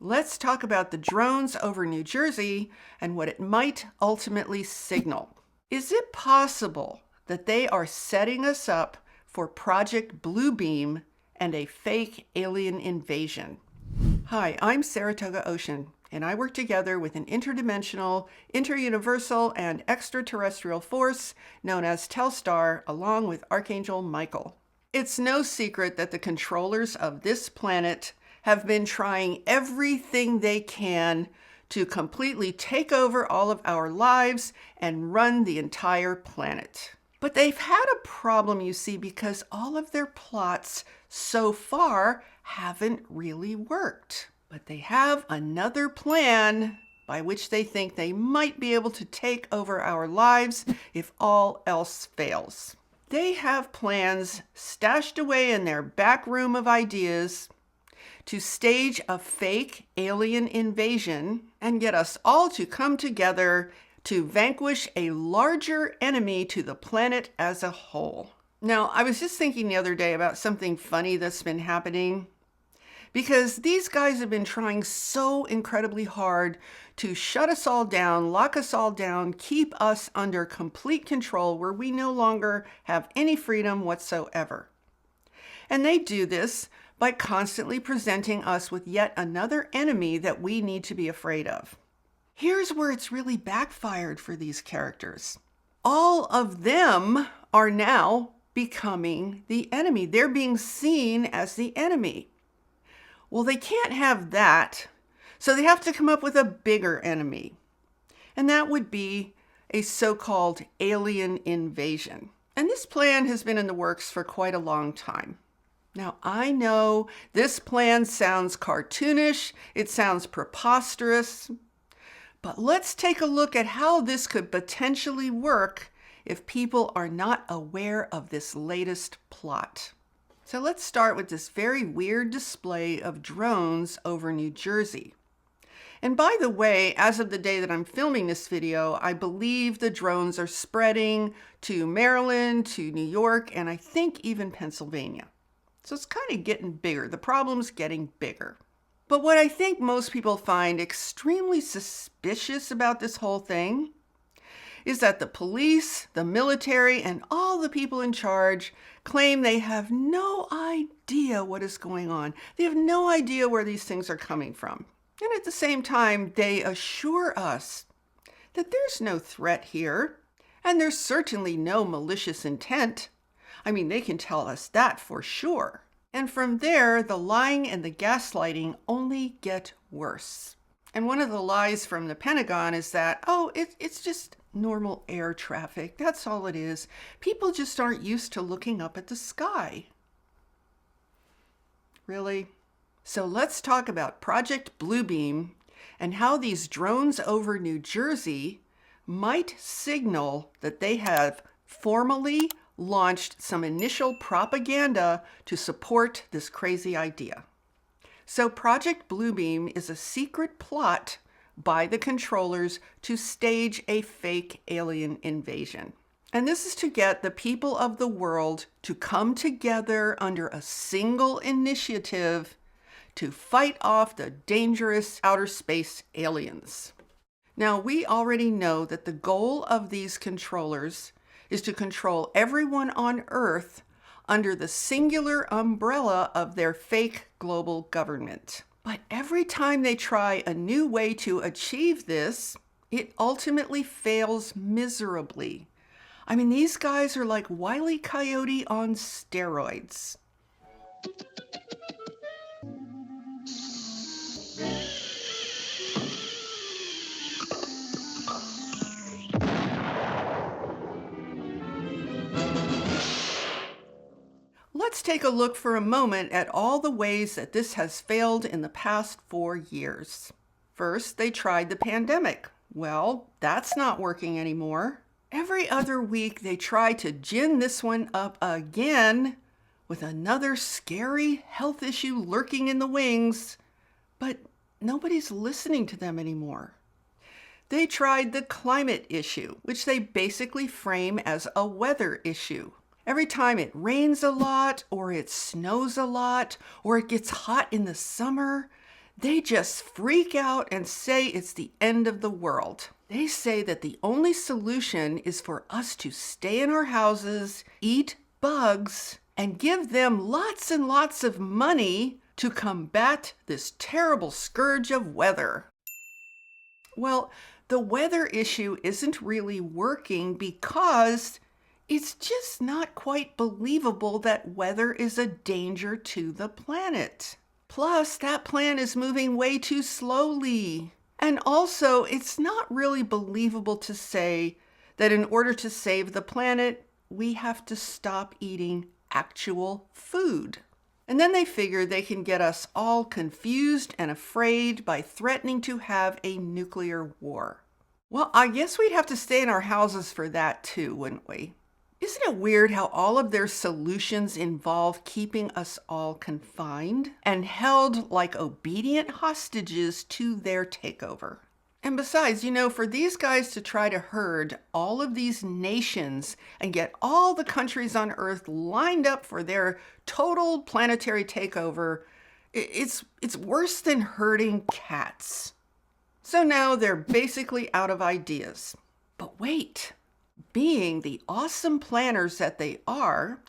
Let's talk about the drones over New Jersey and what it might ultimately signal. Is it possible that they are setting us up for Project Bluebeam and a fake alien invasion? Hi, I'm Saratoga Ocean, and I work together with an interdimensional, interuniversal, and extraterrestrial force known as Telstar, along with Archangel Michael. It's no secret that the controllers of this planet have been trying everything they can to completely take over all of our lives and run the entire planet. But they've had a problem, you see, because all of their plots so far haven't really worked. But they have another plan by which they think they might be able to take over our lives if all else fails. They have plans stashed away in their back room of ideas to stage a fake alien invasion and get us all to come together to vanquish a larger enemy to the planet as a whole. Now, I was just thinking the other day about something funny that's been happening, because these guys have been trying so incredibly hard to shut us all down, lock us all down, keep us under complete control where we no longer have any freedom whatsoever. And they do this by constantly presenting us with yet another enemy that we need to be afraid of. Here's where it's really backfired for these characters. All of them are now becoming the enemy. They're being seen as the enemy. Well, they can't have that, so they have to come up with a bigger enemy. And that would be a so-called alien invasion. And this plan has been in the works for quite a long time. Now, I know this plan sounds cartoonish, it sounds preposterous, but let's take a look at how this could potentially work if people are not aware of this latest plot. So let's start with this very weird display of drones over New Jersey. And by the way, as of the day that I'm filming this video, I believe the drones are spreading to Maryland, to New York, and I think even Pennsylvania. So it's kind of getting bigger. The problem's getting bigger. But what I think most people find extremely suspicious about this whole thing is that the police, the military, and all the people in charge claim they have no idea what is going on. They have no idea where these things are coming from. And at the same time, they assure us that there's no threat here, and there's certainly no malicious intent. I mean, they can tell us that for sure. And from there, the lying and the gaslighting only get worse. And one of the lies from the Pentagon is that, oh, it's just normal air traffic. That's all it is. People just aren't used to looking up at the sky. Really? So let's talk about Project Bluebeam and how these drones over New Jersey might signal that they have formally launched some initial propaganda to support this crazy idea. So Project Bluebeam is a secret plot by the controllers to stage a fake alien invasion. And this is to get the people of the world to come together under a single initiative to fight off the dangerous outer space aliens. Now, we already know that the goal of these controllers is to control everyone on Earth under the singular umbrella of their fake global government. But every time they try a new way to achieve this, it ultimately fails miserably. I mean, these guys are like Wile E. Coyote on steroids. Let's take a look for a moment at all the ways that this has failed in the past 4 years. First, they tried the pandemic. Well, that's not working anymore. Every other week, they try to gin this one up again with another scary health issue lurking in the wings, but nobody's listening to them anymore. They tried the climate issue, which they basically frame as a weather issue. Every time it rains a lot, or it snows a lot, or it gets hot in the summer, They just freak out and say it's the end of the world. They say that the only solution is for us to stay in our houses, eat bugs, and give them lots and lots of money to combat this terrible scourge of weather. Well, the weather issue isn't really working because it's just not quite believable that weather is a danger to the planet. Plus, that plan is moving way too slowly. And also, it's not really believable to say that in order to save the planet, we have to stop eating actual food. And then they figure they can get us all confused and afraid by threatening to have a nuclear war. Well, I guess we'd have to stay in our houses for that too, wouldn't we? Isn't it weird how all of their solutions involve keeping us all confined and held like obedient hostages to their takeover? And besides, for these guys to try to herd all of these nations and get all the countries on Earth lined up for their total planetary takeover, it's worse than herding cats. So now they're basically out of ideas. But wait. Being the awesome planners that they are,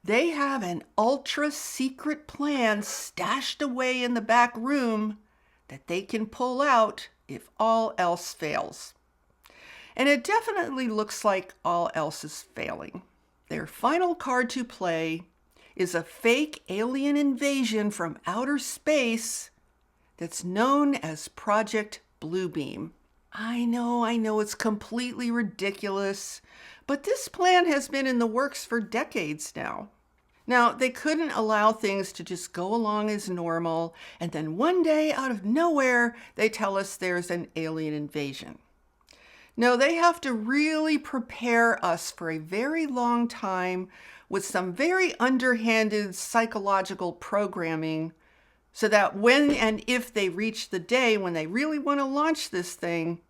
they have an ultra secret plan stashed away in the back room that they can pull out if all else fails. And it definitely looks like all else is failing. Their final card to play is a fake alien invasion from outer space that's known as Project Bluebeam. I know, it's completely ridiculous, but this plan has been in the works for decades now. Now, they couldn't allow things to just go along as normal, and then one day, out of nowhere, they tell us there's an alien invasion. No, they have to really prepare us for a very long time with some very underhanded psychological programming so that when and if they reach the day when they really want to launch this thing,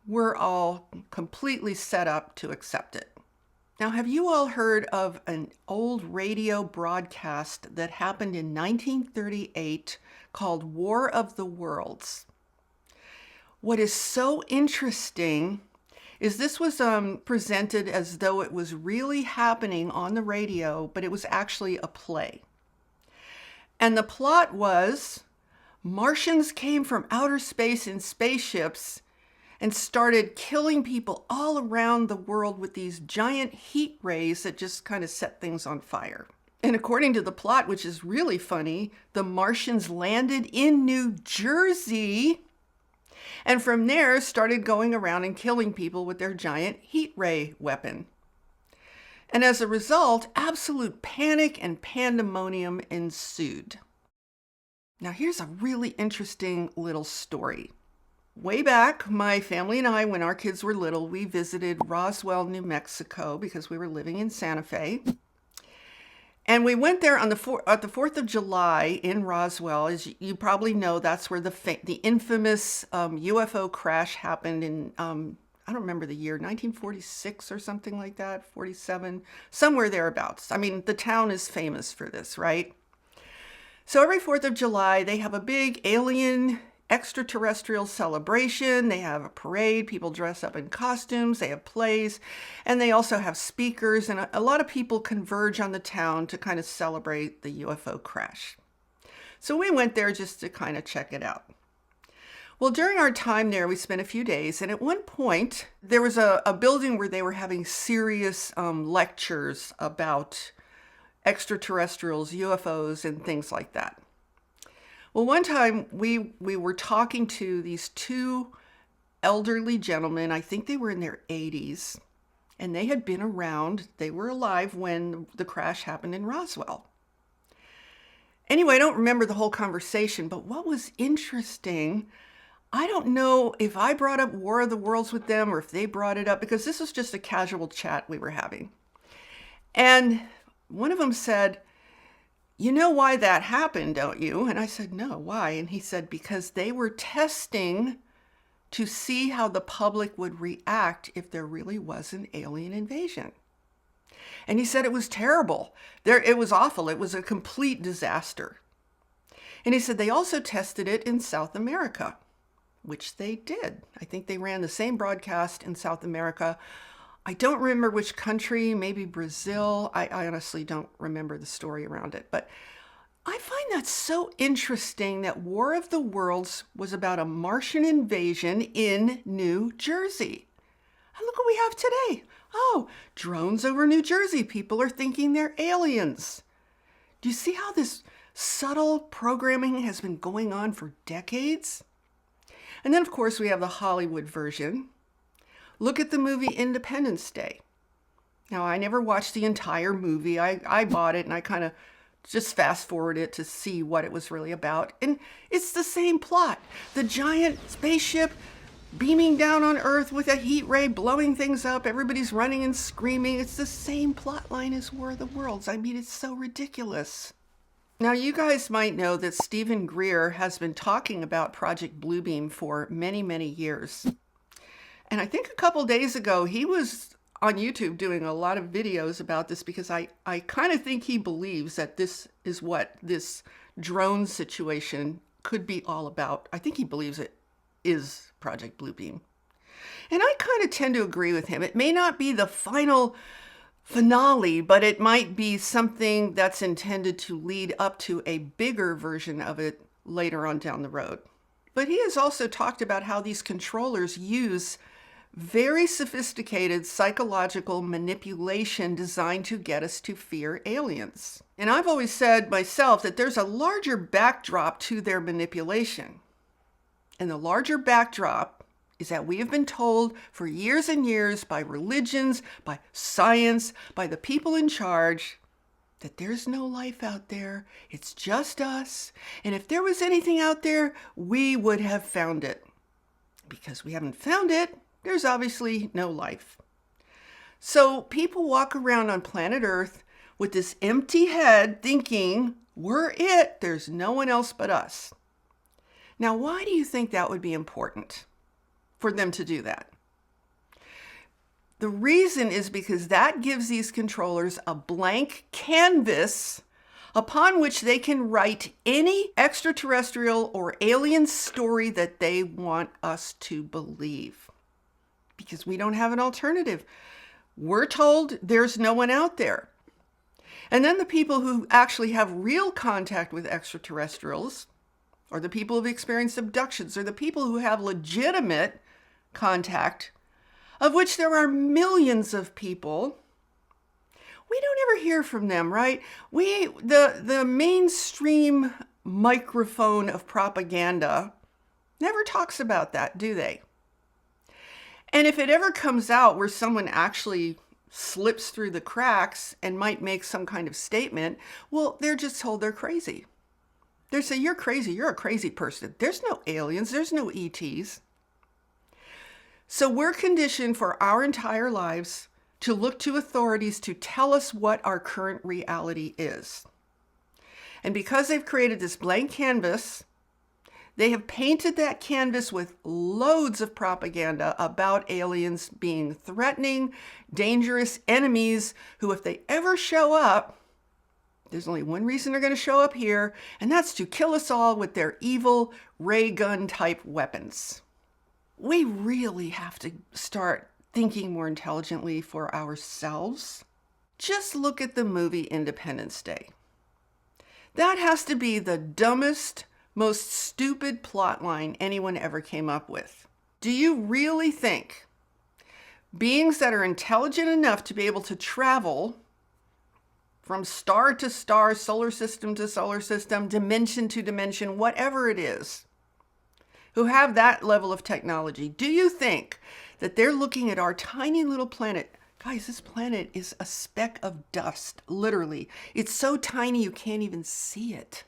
we're all completely set up to accept it. Now, have you all heard of an old radio broadcast that happened in 1938 called War of the Worlds? What is so interesting is this was presented as though it was really happening on the radio, but it was actually a play. And the plot was Martians came from outer space in spaceships and started killing people all around the world with these giant heat rays that just kind of set things on fire. And according to the plot, which is really funny, the Martians landed in New Jersey and from there started going around and killing people with their giant heat ray weapon. And as a result, absolute panic and pandemonium ensued. Now, here's a really interesting little story. Way back, my family and I, when our kids were little, we visited Roswell, New Mexico, because we were living in Santa Fe. And we went there on the 4th of July in Roswell. As you probably know, that's where the infamous UFO crash happened in, I don't remember the year, 1946 or something like that, 47, somewhere thereabouts. I mean, the town is famous for this, right? So every 4th of July, they have a big alien extraterrestrial celebration. They have a parade. People dress up in costumes. They have plays. And they also have speakers. And a lot of people converge on the town to kind of celebrate the UFO crash. So we went there just to kind of check it out. Well, during our time there, we spent a few days. And at one point, there was a building where they were having serious lectures about extraterrestrials, UFOs, and things like that. Well, one time we were talking to these two elderly gentlemen. I think they were in their 80s, and they had been around. They were alive when the crash happened in Roswell. Anyway, I don't remember the whole conversation, but what was interesting, I don't know if I brought up War of the Worlds with them or if they brought it up, because this was just a casual chat we were having. And one of them said, "You know why that happened, don't you?" And I said, "No, why?" And he said, "Because they were testing to see how the public would react if there really was an alien invasion." And he said it was terrible. It was awful. It was a complete disaster. And he said they also tested it in South America, which they did. I think they ran the same broadcast in South America. I don't remember which country, maybe Brazil. I honestly don't remember the story around it. But I find that so interesting that War of the Worlds was about a Martian invasion in New Jersey. And look what we have today. Oh, drones over New Jersey. People are thinking they're aliens. Do you see how this subtle programming has been going on for decades? And then, of course, we have the Hollywood version. Look at the movie Independence Day. Now, I never watched the entire movie. I bought it and I kind of just fast forward it to see what it was really about. And it's the same plot. The giant spaceship beaming down on Earth with a heat ray, blowing things up. Everybody's running and screaming. It's the same plot line as War of the Worlds. I mean, it's so ridiculous. Now, you guys might know that Stephen Greer has been talking about Project Bluebeam for many, many years. And I think a couple days ago, he was on YouTube doing a lot of videos about this because I kind of think he believes that this is what this drone situation could be all about. I think he believes it is Project Bluebeam. And I kind of tend to agree with him. It may not be the final finale, but it might be something that's intended to lead up to a bigger version of it later on down the road. But he has also talked about how these controllers use very sophisticated psychological manipulation designed to get us to fear aliens. And I've always said myself that there's a larger backdrop to their manipulation. And the larger backdrop is that we have been told for years and years by religions, by science, by the people in charge, that there's no life out there. It's just us. And if there was anything out there, we would have found it. Because we haven't found it, there's obviously no life. So people walk around on planet Earth with this empty head thinking, we're it, there's no one else but us. Now, why do you think that would be important for them to do that? The reason is because that gives these controllers a blank canvas upon which they can write any extraterrestrial or alien story that they want us to believe. Because we don't have an alternative. We're told there's no one out there. And then the people who actually have real contact with extraterrestrials, or the people who've experienced abductions, or the people who have legitimate contact, of which there are millions of people, we don't ever hear from them, right? The mainstream microphone of propaganda never talks about that, do they? And if it ever comes out where someone actually slips through the cracks and might make some kind of statement, well, they're just told they're crazy. They say, you're crazy, you're a crazy person. There's no aliens, there's no ETs. So we're conditioned for our entire lives to look to authorities to tell us what our current reality is. And because they've created this blank canvas, they have painted that canvas with loads of propaganda about aliens being threatening, dangerous enemies who, if they ever show up, there's only one reason they're going to show up here, and that's to kill us all with their evil ray gun type weapons. We really have to start thinking more intelligently for ourselves. Just look at the movie Independence Day. That has to be the dumbest, most stupid plot line anyone ever came up with. Do you really think beings that are intelligent enough to be able to travel from star to star, solar system to solar system, dimension to dimension, whatever it is, who have that level of technology, do you think that they're looking at our tiny little planet? Guys, this planet is a speck of dust, literally. It's so tiny you can't even see it.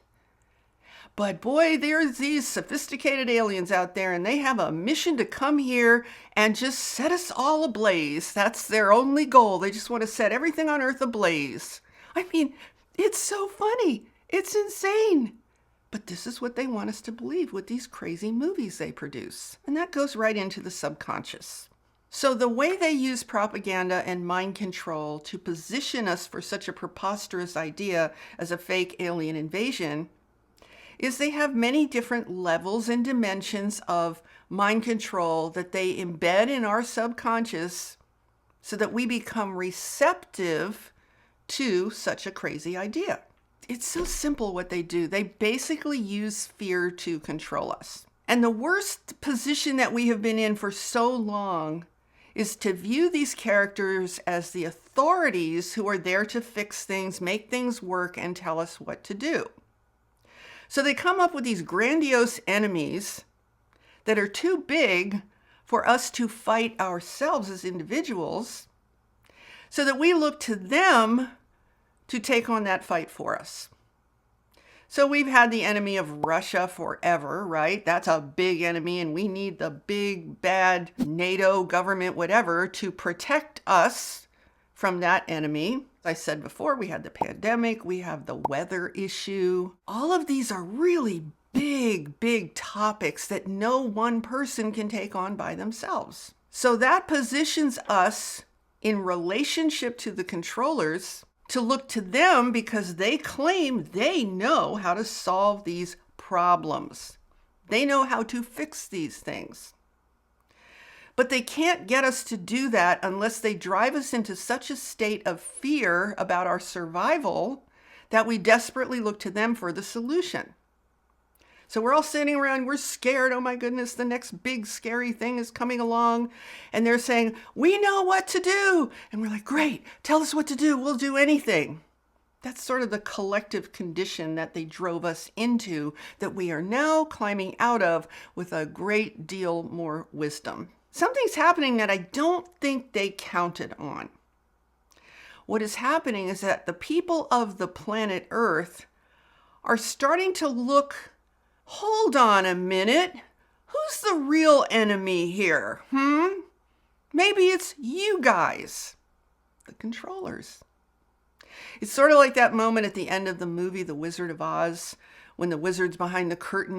But boy, there's these sophisticated aliens out there, and they have a mission to come here and just set us all ablaze. That's their only goal. They just want to set everything on Earth ablaze. I mean, it's so funny. It's insane. But this is what they want us to believe with these crazy movies they produce. And that goes right into the subconscious. So the way they use propaganda and mind control to position us for such a preposterous idea as a fake alien invasion is they have many different levels and dimensions of mind control that they embed in our subconscious so that we become receptive to such a crazy idea. It's so simple what they do. They basically use fear to control us. And the worst position that we have been in for so long is to view these characters as the authorities who are there to fix things, make things work, and tell us what to do. So they come up with these grandiose enemies that are too big for us to fight ourselves as individuals, so that we look to them to take on that fight for us. So we've had the enemy of Russia forever, right? That's a big enemy, and we need the big, bad NATO government, whatever, to protect us from that enemy. As I said before, we had the pandemic, we have the weather issue. All of these are really big, big topics that no one person can take on by themselves. So that positions us in relationship to the controllers to look to them because they claim they know how to solve these problems. They know how to fix these things. But they can't get us to do that unless they drive us into such a state of fear about our survival that we desperately look to them for the solution. So we're all sitting around, we're scared. Oh my goodness, the next big scary thing is coming along. And they're saying, we know what to do. And we're like, great, tell us what to do. We'll do anything. That's sort of the collective condition that they drove us into that we are now climbing out of with a great deal more wisdom. Something's happening that I don't think they counted on. What is happening is that the people of the planet Earth are starting to look, hold on a minute, who's the real enemy here? Maybe it's you guys, the controllers. It's sort of like that moment at the end of the movie, The Wizard of Oz, when the wizard's behind the curtain,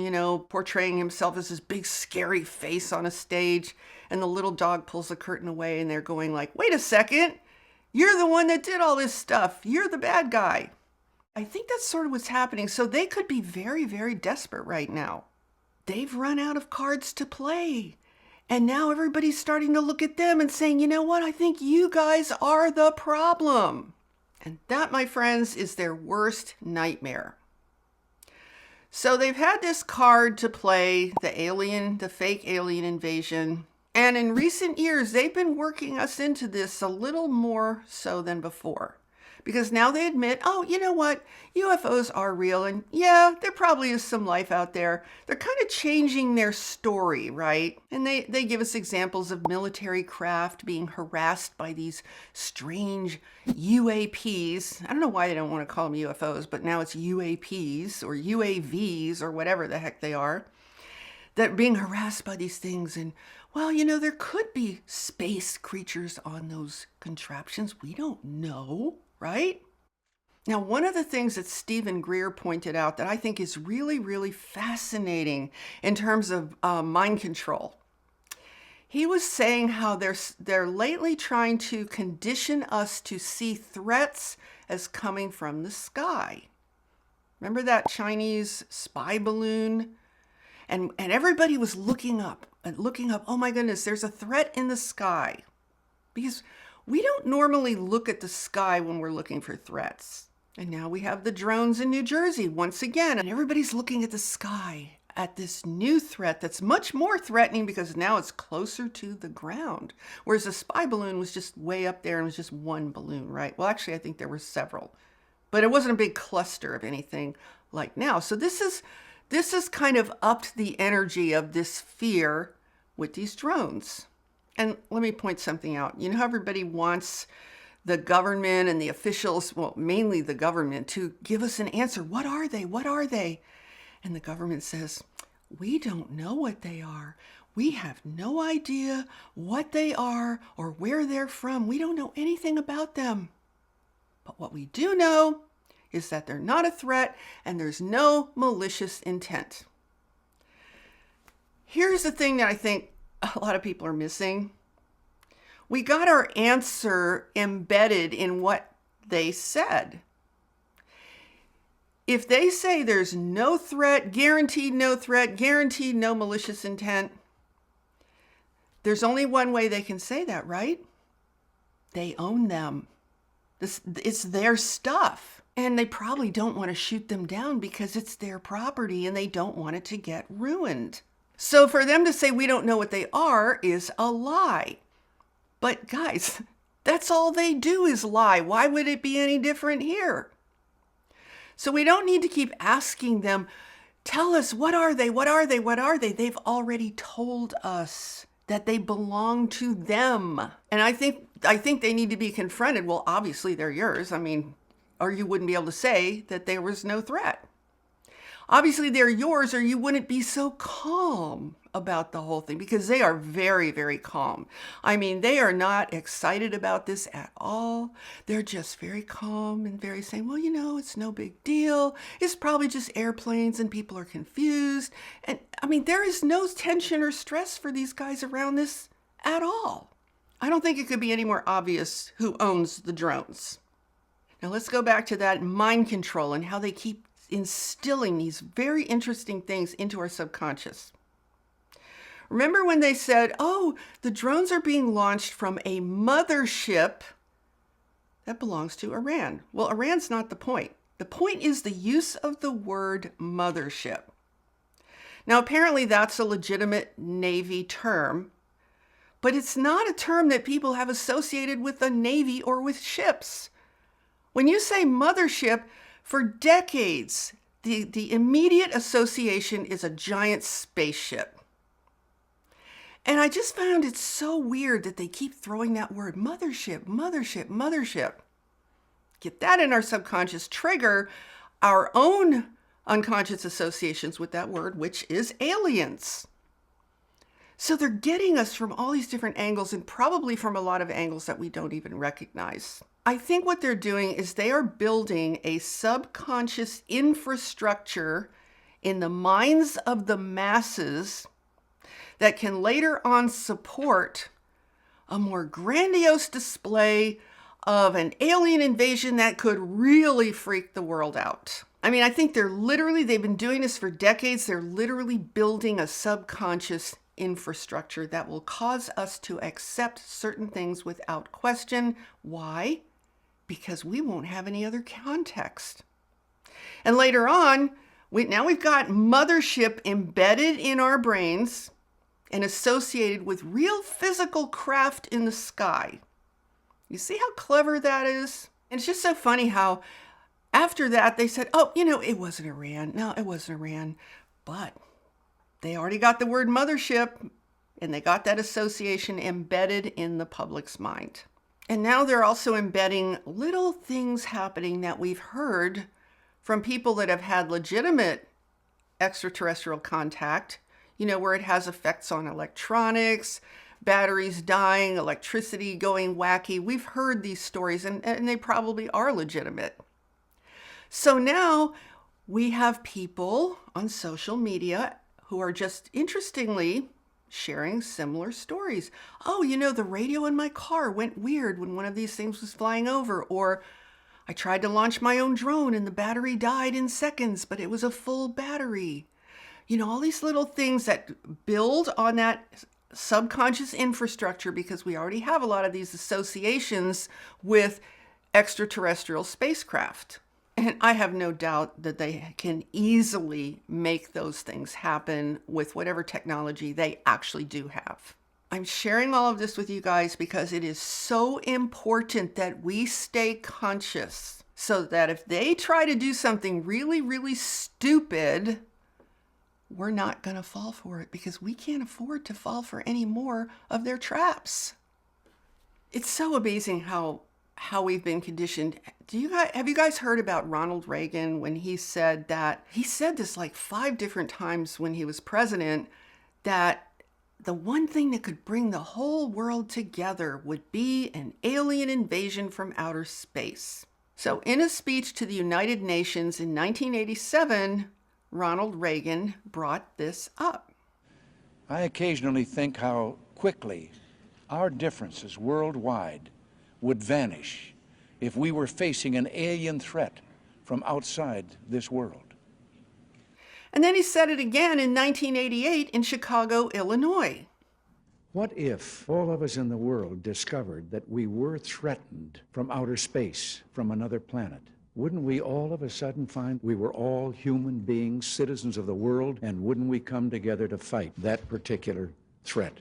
portraying himself as this big scary face on a stage, and the little dog pulls the curtain away and they're going like, wait a second, you're the one that did all this stuff. You're the bad guy. I think that's sort of what's happening. So they could be very, very desperate right now. They've run out of cards to play. And now everybody's starting to look at them and saying, you know what? I think you guys are the problem. And that, my friends, is their worst nightmare. So they've had this card to play, the fake alien invasion. And in recent years, they've been working us into this a little more so than before. Because now they admit, oh, you know what? UFOs are real. And yeah, there probably is some life out there. They're kind of changing their story, right? And they give us examples of military craft being harassed by these strange UAPs. I don't know why they don't want to call them UFOs, but now it's UAPs or UAVs or whatever the heck they are. That are being harassed by these things. And well, there could be space creatures on those contraptions. We don't know. Right? Now, one of the things that Stephen Greer pointed out that I think is really, really fascinating in terms of mind control, he was saying how they're lately trying to condition us to see threats as coming from the sky. Remember that Chinese spy balloon? And everybody was looking up. Oh my goodness, there's a threat in the sky. Because we don't normally look at the sky when we're looking for threats. And now we have the drones in New Jersey once again, and everybody's looking at the sky at this new threat that's much more threatening because now it's closer to the ground. Whereas the spy balloon was just way up there and was just one balloon, right? Well, actually, I think there were several, but it wasn't a big cluster of anything like now. So this is kind of upped the energy of this fear with these drones. And let me point something out. You know how everybody wants the government and the officials, well, mainly the government, to give us an answer. What are they? What are they? And the government says, we don't know what they are. We have no idea what they are or where they're from. We don't know anything about them. But what we do know is that they're not a threat and there's no malicious intent. Here's the thing that I think a lot of people are missing. We got our answer embedded in what they said. If they say there's no threat, guaranteed no malicious intent, there's only one way they can say that, right? They own them. It's their stuff. And they probably don't want to shoot them down because it's their property and they don't want it to get ruined. So for them to say we don't know what they are is a lie. But guys, that's all they do is lie. Why would it be any different here? So we don't need to keep asking them, tell us, what are they? What are they? What are they? They've already told us that they belong to them. And I think they need to be confronted. Well, obviously they're yours. I mean, or you wouldn't be able to say that there was no threat. Obviously they're yours, or you wouldn't be so calm about the whole thing, because they are very, very calm. I mean, they are not excited about this at all. They're just very calm and very saying, well, you know, it's no big deal. It's probably just airplanes and people are confused. And I mean, there is no tension or stress for these guys around this at all. I don't think it could be any more obvious who owns the drones. Now let's go back to that mind control and how they keep instilling these very interesting things into our subconscious. Remember when they said, oh, the drones are being launched from a mothership that belongs to Iran? Well, Iran's not the point. The point is the use of the word mothership. Now, apparently that's a legitimate Navy term, but it's not a term that people have associated with the Navy or with ships. When you say mothership, for decades, the immediate association is a giant spaceship. And I just found it so weird that they keep throwing that word mothership, mothership, mothership. Get that in our subconscious, trigger our own unconscious associations with that word, which is aliens. So they're getting us from all these different angles, and probably from a lot of angles that we don't even recognize. I think what they're doing is they are building a subconscious infrastructure in the minds of the masses that can later on support a more grandiose display of an alien invasion that could really freak the world out. I mean, I think they've been doing this for decades. They're literally building a subconscious infrastructure that will cause us to accept certain things without question. Why? Because we won't have any other context. And later on, we've got mothership embedded in our brains and associated with real physical craft in the sky. You see how clever that is? And it's just so funny how after that they said, oh, you know, it wasn't Iran. No, it wasn't Iran. But they already got the word mothership, and they got that association embedded in the public's mind. And now they're also embedding little things happening that we've heard from people that have had legitimate extraterrestrial contact, you know, where it has effects on electronics, batteries dying, electricity going wacky. We've heard these stories, and they probably are legitimate. So now we have people on social media who are just interestingly sharing similar stories. Oh, you know, the radio in my car went weird when one of these things was flying over. Or I tried to launch my own drone and the battery died in seconds, but it was a full battery. You know, all these little things that build on that subconscious infrastructure, because we already have a lot of these associations with extraterrestrial spacecraft. And I have no doubt that they can easily make those things happen with whatever technology they actually do have. I'm sharing all of this with you guys because it is so important that we stay conscious, so that if they try to do something really, really stupid, we're not going to fall for it, because we can't afford to fall for any more of their traps. It's so amazing how we've been conditioned. Have you guys heard about Ronald Reagan when he said this like 5 different times when he was president, that the one thing that could bring the whole world together would be an alien invasion from outer space. So in a speech to the United Nations in 1987, Ronald Reagan brought this up. I occasionally think how quickly our differences worldwide would vanish if we were facing an alien threat from outside this world. And then he said it again in 1988 in Chicago, Illinois. What if all of us in the world discovered that we were threatened from outer space, from another planet? Wouldn't we all of a sudden find we were all human beings, citizens of the world, and wouldn't we come together to fight that particular threat?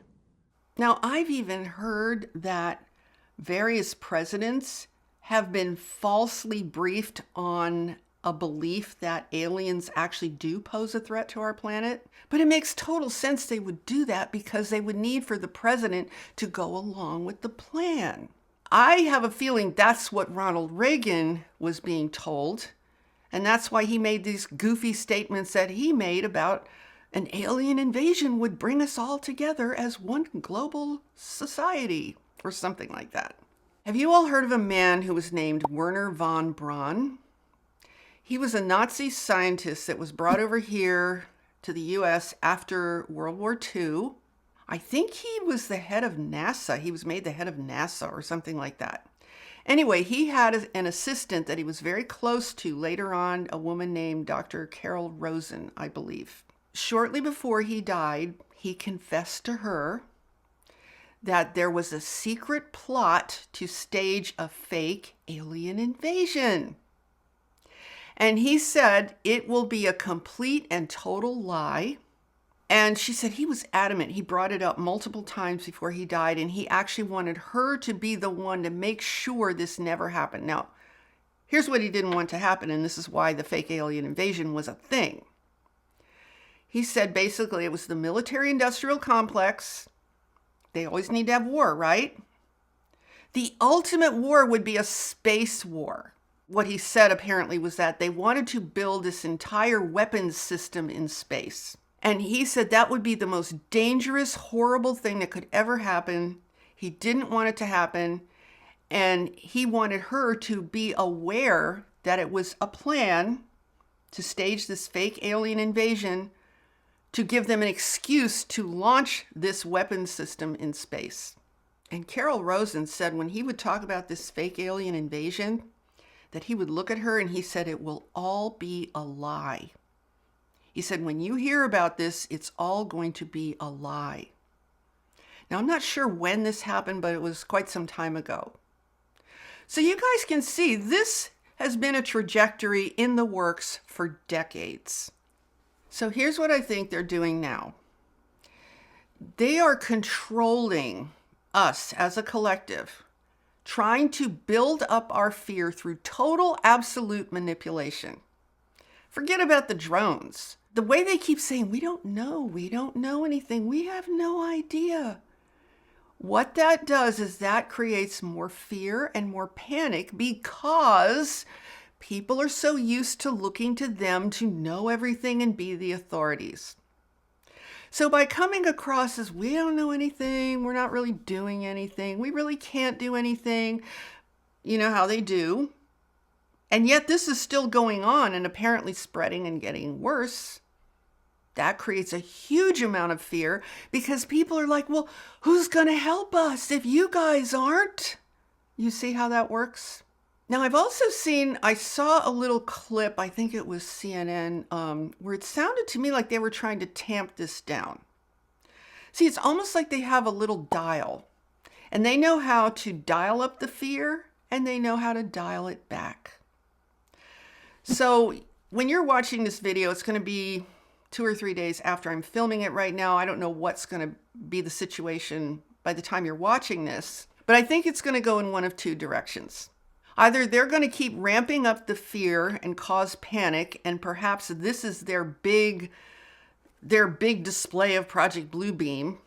Now, I've even heard that various presidents have been falsely briefed on a belief that aliens actually do pose a threat to our planet. But it makes total sense they would do that because they would need for the president to go along with the plan. I have a feeling that's what Ronald Reagan was being told. And that's why he made these goofy statements that he made about an alien invasion would bring us all together as one global society or something like that. Have you all heard of a man who was named Werner von Braun? He was a Nazi scientist that was brought over here to the US after World War II. I think he was the head of NASA. He was made the head of NASA or something like that. Anyway, he had an assistant that he was very close to later on, a woman named Dr. Carol Rosen, I believe. Shortly before he died, he confessed to her that there was a secret plot to stage a fake alien invasion. And he said it will be a complete and total lie. And she said he was adamant. He brought it up multiple times before he died, and he actually wanted her to be the one to make sure this never happened. Now, here's what he didn't want to happen, and this is why the fake alien invasion was a thing. He said basically it was the military-industrial complex. They always need to have war, right? The ultimate war would be a space war. What he said apparently was that they wanted to build this entire weapons system in space. And he said that would be the most dangerous, horrible thing that could ever happen. He didn't want it to happen. And he wanted her to be aware that it was a plan to stage this fake alien invasion to give them an excuse to launch this weapons system in space. And Carol Rosen said when he would talk about this fake alien invasion, that he would look at her and he said, it will all be a lie. He said, when you hear about this, it's all going to be a lie. Now, I'm not sure when this happened, but it was quite some time ago. So you guys can see this has been a trajectory in the works for decades. So here's what I think they're doing now. They are controlling us as a collective, trying to build up our fear through total, absolute manipulation. Forget about the drones. The way they keep saying, we don't know anything, we have no idea. What that does is that creates more fear and more panic because people are so used to looking to them to know everything and be the authorities. So by coming across as we don't know anything, we're not really doing anything, we really can't do anything, you know how they do. And yet this is still going on and apparently spreading and getting worse. That creates a huge amount of fear because people are like, well, who's going to help us if you guys aren't? You see how that works? Now, I've also I saw a little clip, I think it was CNN, where it sounded to me like they were trying to tamp this down. See, it's almost like they have a little dial, and they know how to dial up the fear, and they know how to dial it back. So when you're watching this video, it's going to be 2 or 3 days after I'm filming it right now. I don't know what's going to be the situation by the time you're watching this, but I think it's going to go in one of two directions. Either they're going to keep ramping up the fear and cause panic, and perhaps this is their big display of Project Bluebeam,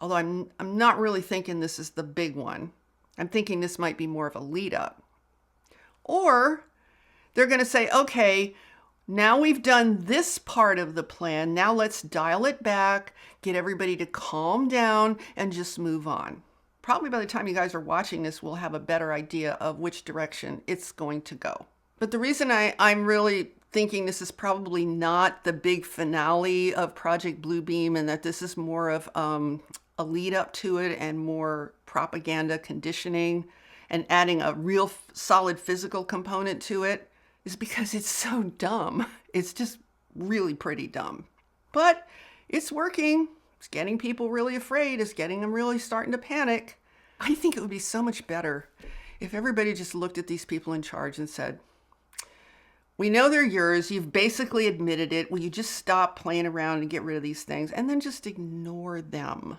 although I'm not really thinking this is the big one. I'm thinking this might be more of a lead up. Or they're going to say, okay, now we've done this part of the plan. Now let's dial it back, get everybody to calm down and just move on. Probably by the time you guys are watching this, we'll have a better idea of which direction it's going to go. But the reason I'm really thinking this is probably not the big finale of Project Bluebeam and that this is more of a lead up to it and more propaganda conditioning and adding a real solid physical component to it is because it's so dumb. It's just really pretty dumb. But it's working. It's getting people really afraid. It's getting them really starting to panic. I think it would be so much better if everybody just looked at these people in charge and said, we know they're yours. You've basically admitted it. Will you just stop playing around and get rid of these things and then just ignore them?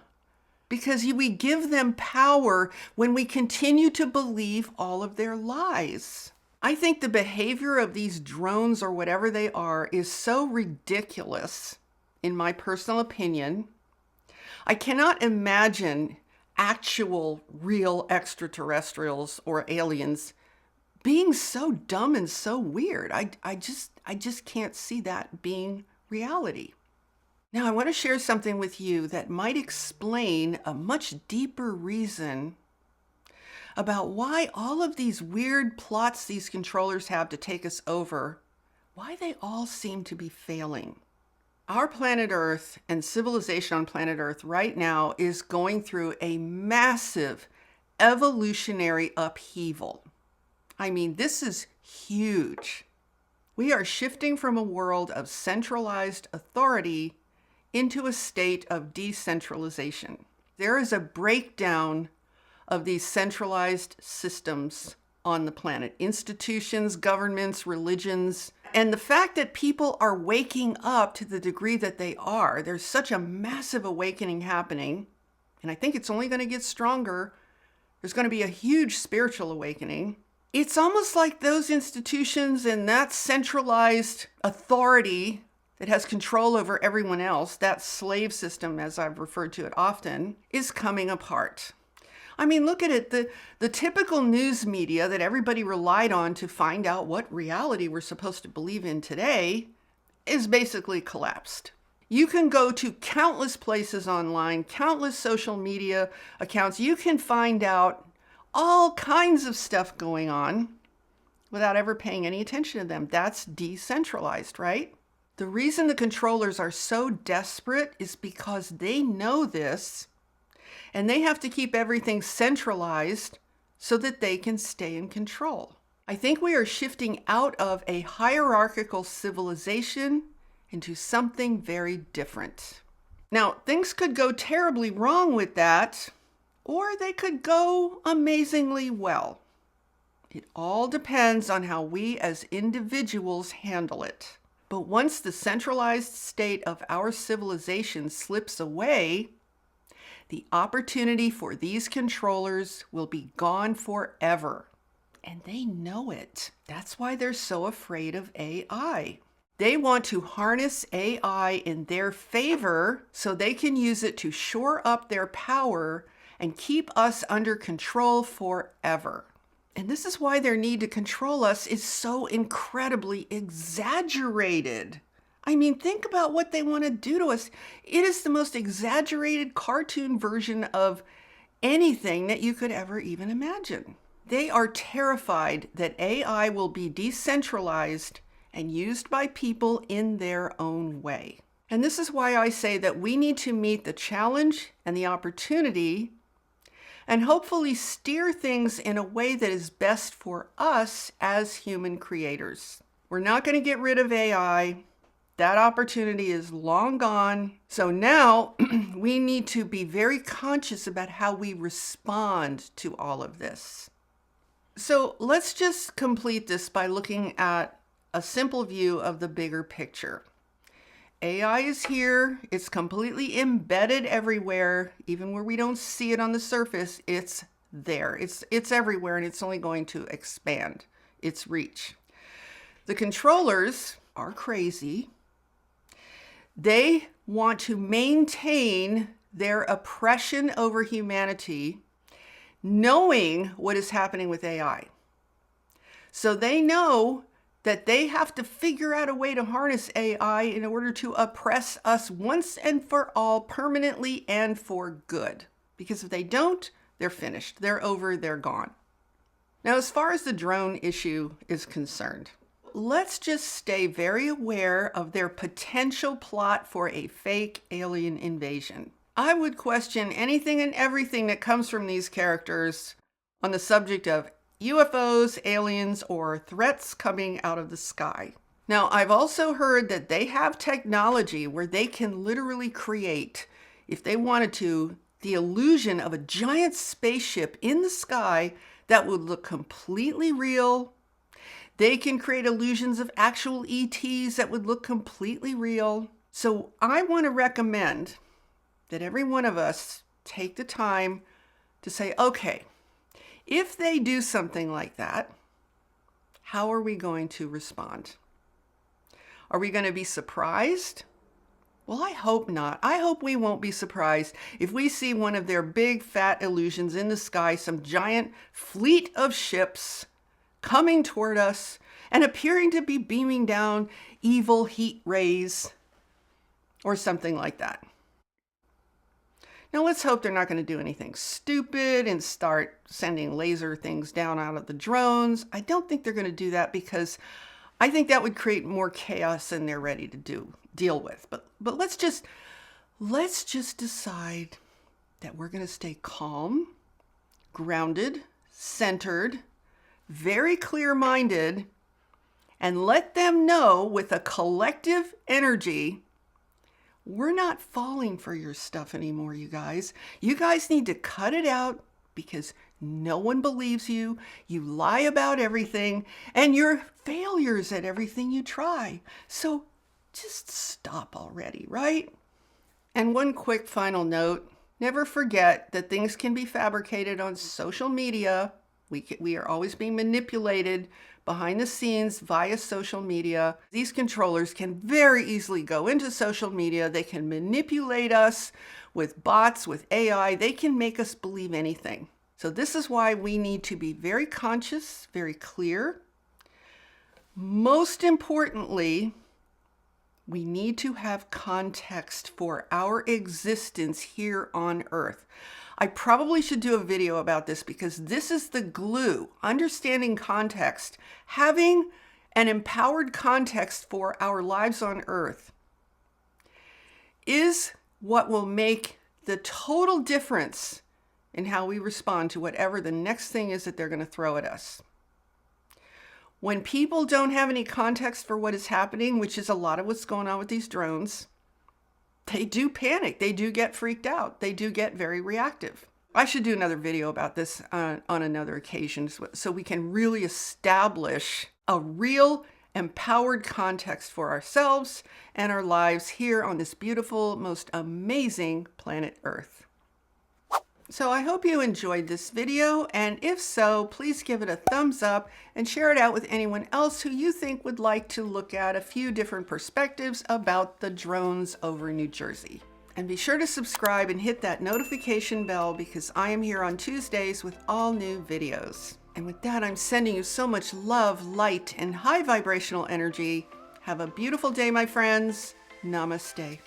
Because we give them power when we continue to believe all of their lies. I think the behavior of these drones or whatever they are is so ridiculous, in my personal opinion. I cannot imagine actual, real extraterrestrials or aliens being so dumb and so weird. I just can't see that being reality. Now, I want to share something with you that might explain a much deeper reason about why all of these weird plots these controllers have to take us over, why they all seem to be failing. Our planet Earth and civilization on planet Earth right now is going through a massive evolutionary upheaval. I mean, this is huge. We are shifting from a world of centralized authority into a state of decentralization. There is a breakdown of these centralized systems on the planet, institutions, governments, religions. And the fact that people are waking up to the degree that they are, there's such a massive awakening happening, and I think it's only going to get stronger. There's going to be a huge spiritual awakening. It's almost like those institutions and that centralized authority that has control over everyone else, that slave system, as I've referred to it often, is coming apart. I mean, look at it. The typical news media that everybody relied on to find out what reality we're supposed to believe in today is basically collapsed. You can go to countless places online, countless social media accounts. You can find out all kinds of stuff going on without ever paying any attention to them. That's decentralized, right? The reason the controllers are so desperate is because they know this, and they have to keep everything centralized so that they can stay in control. I think we are shifting out of a hierarchical civilization into something very different. Now, things could go terribly wrong with that, or they could go amazingly well. It all depends on how we as individuals handle it. But once the centralized state of our civilization slips away, the opportunity for these controllers will be gone forever. And they know it. That's why they're so afraid of AI. They want to harness AI in their favor so they can use it to shore up their power and keep us under control forever. And this is why their need to control us is so incredibly exaggerated. I mean, think about what they want to do to us. It is the most exaggerated cartoon version of anything that you could ever even imagine. They are terrified that AI will be decentralized and used by people in their own way. And this is why I say that we need to meet the challenge and the opportunity and hopefully steer things in a way that is best for us as human creators. We're not going to get rid of AI. That opportunity is long gone. So now we need to be very conscious about how we respond to all of this. So let's just complete this by looking at a simple view of the bigger picture. AI is here. It's completely embedded everywhere. Even where we don't see it on the surface, it's there. It's everywhere, and it's only going to expand its reach. The controllers are crazy. They want to maintain their oppression over humanity, knowing what is happening with AI. So they know that they have to figure out a way to harness AI in order to oppress us once and for all, permanently and for good. Because if they don't, they're finished. They're over, they're gone. Now, as far as the drone issue is concerned, let's just stay very aware of their potential plot for a fake alien invasion. I would question anything and everything that comes from these characters on the subject of UFOs, aliens, or threats coming out of the sky. Now, I've also heard that they have technology where they can literally create, if they wanted to, the illusion of a giant spaceship in the sky that would look completely real. They can create illusions of actual ETs that would look completely real. So I want to recommend that every one of us take the time to say, okay, if they do something like that, how are we going to respond? Are we going to be surprised? Well, I hope not. I hope we won't be surprised if we see one of their big fat illusions in the sky, some giant fleet of ships coming toward us and appearing to be beaming down evil heat rays or something like that. Now, let's hope they're not going to do anything stupid and start sending laser things down out of the drones. I don't think they're going to do that because I think that would create more chaos than they're ready to deal with. But let's just decide that we're going to stay calm, grounded, centered, very clear-minded, and let them know with a collective energy, we're not falling for your stuff anymore, you guys. You guys need to cut it out because no one believes you. You lie about everything, and you're failures at everything you try. So just stop already, right? And one quick final note, never forget that things can be fabricated on social media. We are always being manipulated behind the scenes via social media. These controllers can very easily go into social media. They can manipulate us with bots, with AI. They can make us believe anything. So this is why we need to be very conscious, very clear. Most importantly, we need to have context for our existence here on Earth. I probably should do a video about this because this is the glue. Understanding context, having an empowered context for our lives on Earth is what will make the total difference in how we respond to whatever the next thing is that they're going to throw at us. When people don't have any context for what is happening, which is a lot of what's going on with these drones, they do panic. They do get freaked out. They do get very reactive. I should do another video about this on another occasion so we can really establish a real empowered context for ourselves and our lives here on this beautiful, most amazing planet Earth. So I hope you enjoyed this video, and if so, please give it a thumbs up and share it out with anyone else who you think would like to look at a few different perspectives about the drones over New Jersey. And be sure to subscribe and hit that notification bell because I am here on Tuesdays with all new videos. And with that, I'm sending you so much love, light, and high vibrational energy. Have a beautiful day, my friends. Namaste.